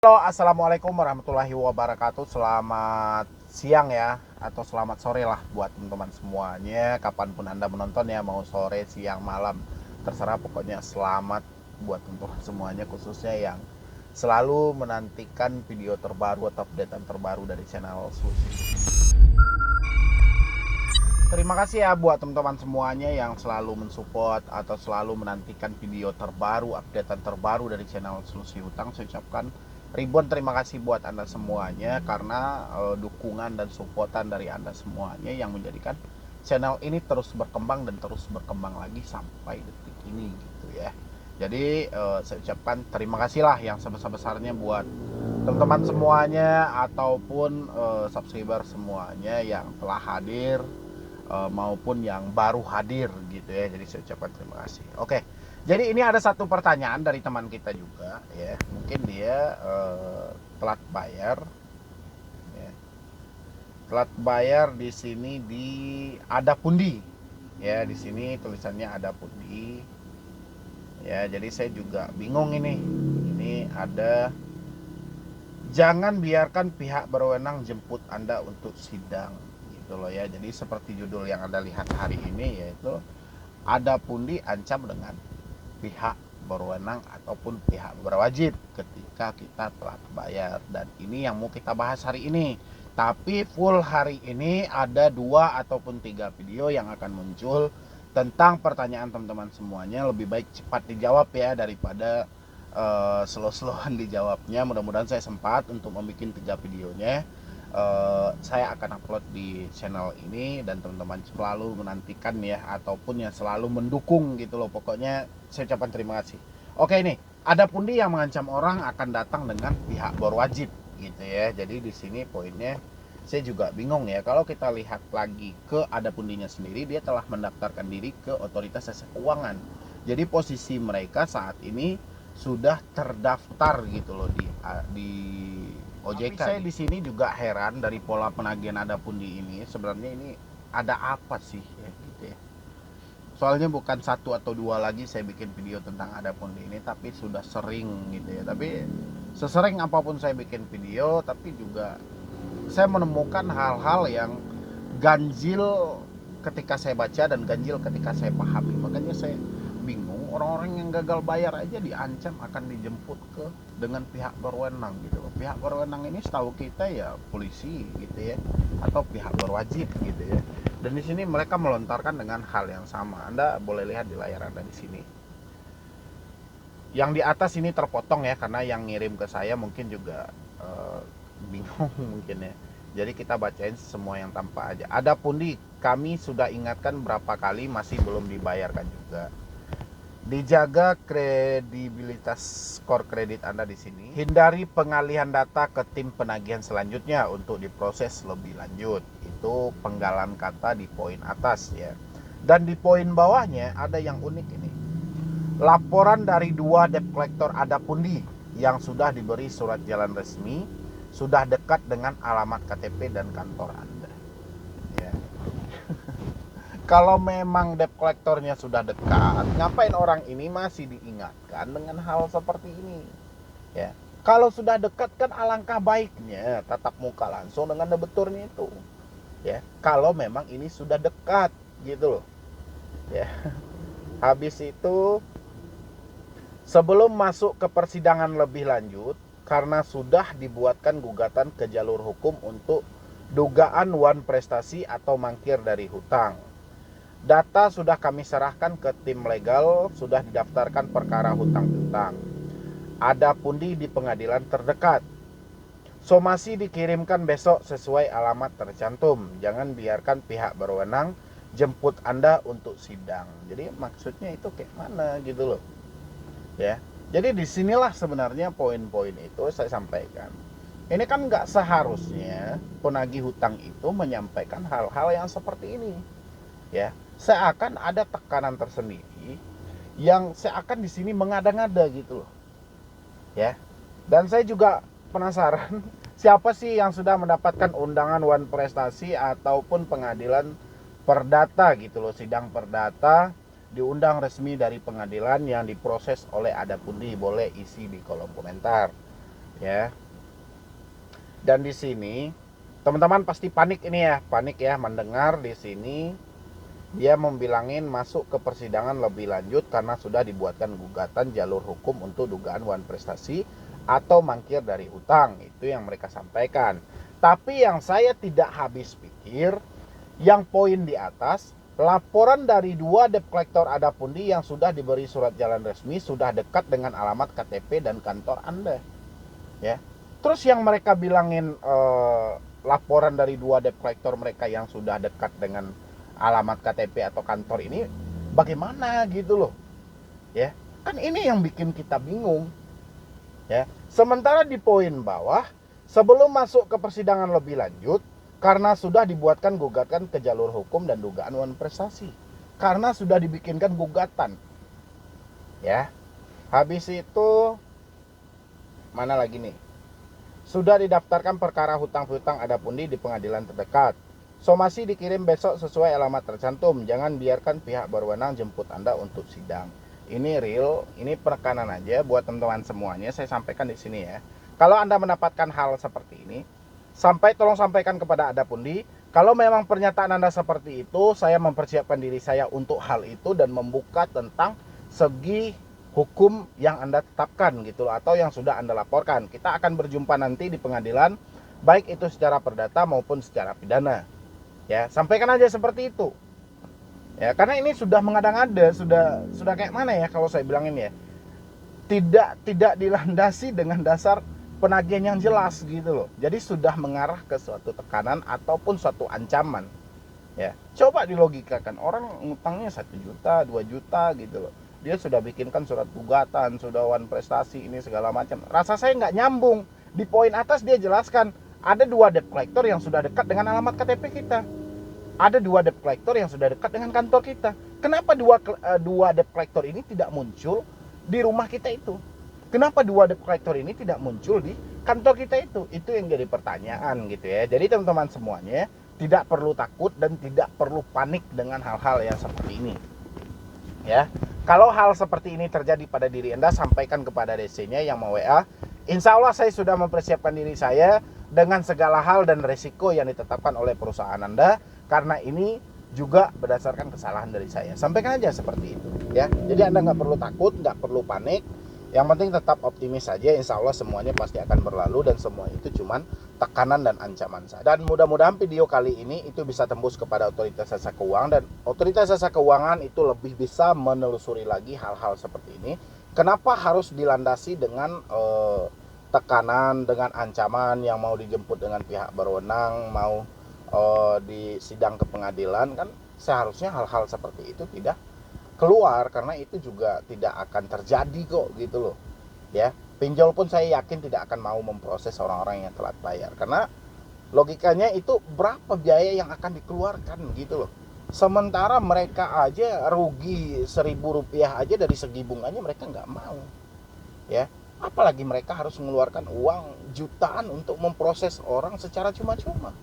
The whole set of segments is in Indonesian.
Halo, assalamualaikum warahmatullahi wabarakatuh. Selamat siang ya, atau selamat sore lah buat teman-teman semuanya. Kapanpun anda menonton ya, mau sore, siang, malam, terserah. Pokoknya selamat buat teman-teman semuanya, khususnya yang selalu menantikan video terbaru atau updatean terbaru dari channel Susi. Terima kasih ya buat teman-teman semuanya yang selalu mensupport atau selalu menantikan video terbaru, updatean terbaru dari channel Solusi Hutang. Saya ucapkan ribuan terima kasih buat Anda semuanya karena dukungan dan supportan dari Anda semuanya yang menjadikan channel ini terus berkembang dan terus berkembang lagi sampai detik ini gitu ya. Jadi saya ucapkan terima kasih lah yang sebesar-besarnya buat teman-teman semuanya ataupun subscriber semuanya yang telah hadir maupun yang baru hadir gitu ya. Jadi saya ucapkan terima kasih. Oke, jadi ini ada satu pertanyaan dari teman kita juga ya. Mungkin dia telat bayar ya. Telat bayar di sini di ada pundi ya. Di sini tulisannya ada pundi ya. Jadi saya juga bingung ini ada: jangan biarkan pihak berwenang jemput Anda untuk sidang gitu loh ya. Jadi seperti judul yang Anda lihat hari ini, yaitu ada pundi ancam dengan pihak berwenang ataupun pihak berwajib ketika kita telat bayar. Dan ini yang mau kita bahas hari ini. Tapi full hari ini ada 2 ataupun 3 video yang akan muncul tentang pertanyaan teman-teman semuanya. Lebih baik cepat dijawab ya daripada slow-slowan dijawabnya. Mudah-mudahan saya sempat untuk membuat 3 videonya. Saya akan upload di channel ini dan teman-teman selalu menantikan ya, ataupun yang selalu mendukung gitu loh. Pokoknya saya ucapkan terima kasih. Oke, ini ada pundi yang mengancam orang akan datang dengan pihak berwajib gitu ya. Jadi di sini poinnya saya juga bingung ya. Kalau kita lihat lagi ke ada pundinya sendiri, dia telah mendaftarkan diri ke Otoritas Jasa Keuangan. Jadi posisi mereka saat ini sudah terdaftar gitu loh di OJK. Tapi saya di sini juga heran dari pola penagihan ada pundi ini. Sebenarnya ini ada apa sih ya gitu ya. Soalnya bukan 1 atau 2 lagi saya bikin video tentang ada pundi ini, tapi sudah sering gitu ya. Tapi sesering apapun saya bikin video, tapi juga saya menemukan hal-hal yang ganjil ketika saya baca dan ganjil ketika saya pahami. Makanya saya bingung, orang-orang yang gagal bayar aja diancam akan dijemput ke dengan pihak berwenang gitu loh. Pihak berwenang ini setahu kita ya polisi gitu ya, atau pihak berwajib gitu ya. Dan di sini mereka melontarkan dengan hal yang sama. Anda boleh lihat di layar Anda di sini. Yang di atas ini terpotong ya, karena yang ngirim ke saya mungkin juga bingung mungkin ya. Jadi kita bacain semua yang tampak aja. Ada pundi, kami sudah ingatkan berapa kali masih belum dibayarkan juga. Dijaga kredibilitas skor kredit Anda di sini. Hindari pengalihan data ke tim penagihan selanjutnya untuk diproses lebih lanjut. Itu penggalan kata di poin atas ya. Dan di poin bawahnya ada yang unik ini. Laporan dari 2 debt collector ada pundi yang sudah diberi surat jalan resmi, sudah dekat dengan alamat KTP dan kantor Anda ya. Kalau memang debt collectornya sudah dekat, ngapain orang ini masih diingatkan dengan hal seperti ini ya? Kalau sudah dekat kan alangkah baiknya tatap muka langsung dengan debiturnya itu ya, kalau memang ini sudah dekat gitu loh ya. Habis itu, sebelum masuk ke persidangan lebih lanjut, karena sudah dibuatkan gugatan ke jalur hukum untuk dugaan wan prestasi atau mangkir dari hutang. Data sudah kami serahkan ke tim legal, sudah didaftarkan perkara hutang piutang. Ada pundi di pengadilan terdekat. Somasi dikirimkan besok sesuai alamat tercantum. Jangan biarkan pihak berwenang jemput Anda untuk sidang. Jadi maksudnya itu kayak mana gitu loh ya. Jadi disinilah sebenarnya poin-poin itu saya sampaikan. Ini kan nggak seharusnya penagih hutang itu menyampaikan hal-hal yang seperti ini ya. Seakan ada tekanan tersendiri yang seakan di sini mengada-ngada gitu loh ya. Dan saya juga penasaran siapa sih yang sudah mendapatkan undangan wan prestasi ataupun pengadilan perdata gitu loh, sidang perdata, diundang resmi dari pengadilan yang diproses oleh ada pundi. Boleh isi di kolom komentar ya. Dan di sini teman-teman pasti panik ya mendengar di sini dia membilangin masuk ke persidangan lebih lanjut karena sudah dibuatkan gugatan jalur hukum untuk dugaan wan prestasi atau mangkir dari utang. Itu yang mereka sampaikan. Tapi yang saya tidak habis pikir, yang poin di atas, laporan dari 2 debt collector Adapundi yang sudah diberi surat jalan resmi sudah dekat dengan alamat KTP dan kantor Anda. Ya. Terus yang mereka bilangin laporan dari 2 debt collector mereka yang sudah dekat dengan alamat KTP atau kantor ini bagaimana gitu loh. Ya. Kan ini yang bikin kita bingung. Ya. Sementara di poin bawah, sebelum masuk ke persidangan lebih lanjut, karena sudah dibuatkan gugatan ke jalur hukum dan dugaan wan prestasi. Karena sudah dibikinkan gugatan. Ya. Habis itu mana lagi nih? Sudah didaftarkan perkara hutang piutang Adapundi di pengadilan terdekat. Somasi dikirim besok sesuai alamat tercantum. Jangan biarkan pihak berwenang jemput Anda untuk sidang. Ini real, ini penekanan aja buat teman-teman semuanya. Saya sampaikan di sini ya. Kalau Anda mendapatkan hal seperti ini, tolong sampaikan kepada Adapundi. Kalau memang pernyataan Anda seperti itu, saya mempersiapkan diri saya untuk hal itu dan membuka tentang segi hukum yang Anda tetapkan gitu loh, atau yang sudah Anda laporkan. Kita akan berjumpa nanti di pengadilan, baik itu secara perdata maupun secara pidana. Ya, sampaikan aja seperti itu. Ya, karena ini sudah mengada-ngada, sudah kayak mana ya kalau saya bilangin ya. Tidak dilandasi dengan dasar penagihan yang jelas gitu loh. Jadi sudah mengarah ke suatu tekanan ataupun suatu ancaman. Ya, coba dilogikakan, orang ngutangnya 1 juta, 2 juta gitu loh. Dia sudah bikinkan surat gugatan, sudah wan prestasi ini segala macam. Rasa saya nggak nyambung. Di poin atas dia jelaskan ada 2 debt collector yang sudah dekat dengan alamat KTP kita. Ada 2 debt collector yang sudah dekat dengan kantor kita. Kenapa dua debt collector ini tidak muncul di rumah kita itu? Kenapa 2 debt collector ini tidak muncul di kantor kita itu? Itu yang jadi pertanyaan gitu ya. Jadi teman-teman semuanya tidak perlu takut dan tidak perlu panik dengan hal-hal yang seperti ini. Ya, kalau hal seperti ini terjadi pada diri Anda, sampaikan kepada DC-nya yang mau WA. Insya Allah saya sudah mempersiapkan diri saya dengan segala hal dan resiko yang ditetapkan oleh perusahaan Anda, karena ini juga berdasarkan kesalahan dari saya. Sampaikan aja seperti itu ya. Jadi Anda nggak perlu takut, nggak perlu panik. Yang penting tetap optimis saja. Insya Allah semuanya pasti akan berlalu dan semua itu cuman tekanan dan ancaman saja. Dan mudah-mudahan video kali ini itu bisa tembus kepada otoritas jasa keuangan, dan otoritas jasa keuangan itu lebih bisa menelusuri lagi hal-hal seperti ini. Kenapa harus dilandasi dengan tekanan, dengan ancaman yang mau dijemput dengan pihak berwenang, mau di sidang ke pengadilan? Kan seharusnya hal-hal seperti itu tidak keluar, karena itu juga tidak akan terjadi kok gitu loh ya. Pinjol pun saya yakin tidak akan mau memproses orang-orang yang telat bayar, karena logikanya itu berapa biaya yang akan dikeluarkan gitu loh. Sementara mereka aja rugi 1.000 rupiah aja dari segi bunganya mereka nggak mau ya, apalagi mereka harus mengeluarkan uang jutaan untuk memproses orang secara cuma-cuma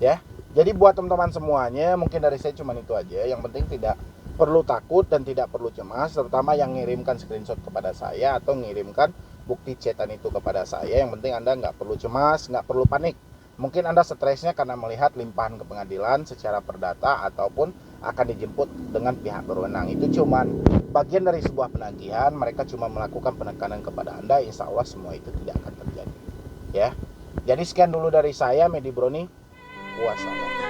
ya. Jadi buat teman-teman semuanya, mungkin dari saya cuma itu aja. Yang penting tidak perlu takut dan tidak perlu cemas, terutama yang ngirimkan screenshot kepada saya atau ngirimkan bukti chatan itu kepada saya. Yang penting Anda nggak perlu cemas, nggak perlu panik. Mungkin Anda stresnya karena melihat limpahan ke pengadilan secara perdata ataupun akan dijemput dengan pihak berwenang. Itu cuma bagian dari sebuah penagihan. Mereka cuma melakukan penekanan kepada Anda. Insya Allah semua itu tidak akan terjadi ya. Jadi sekian dulu dari saya, Medi Broni. Wassalam.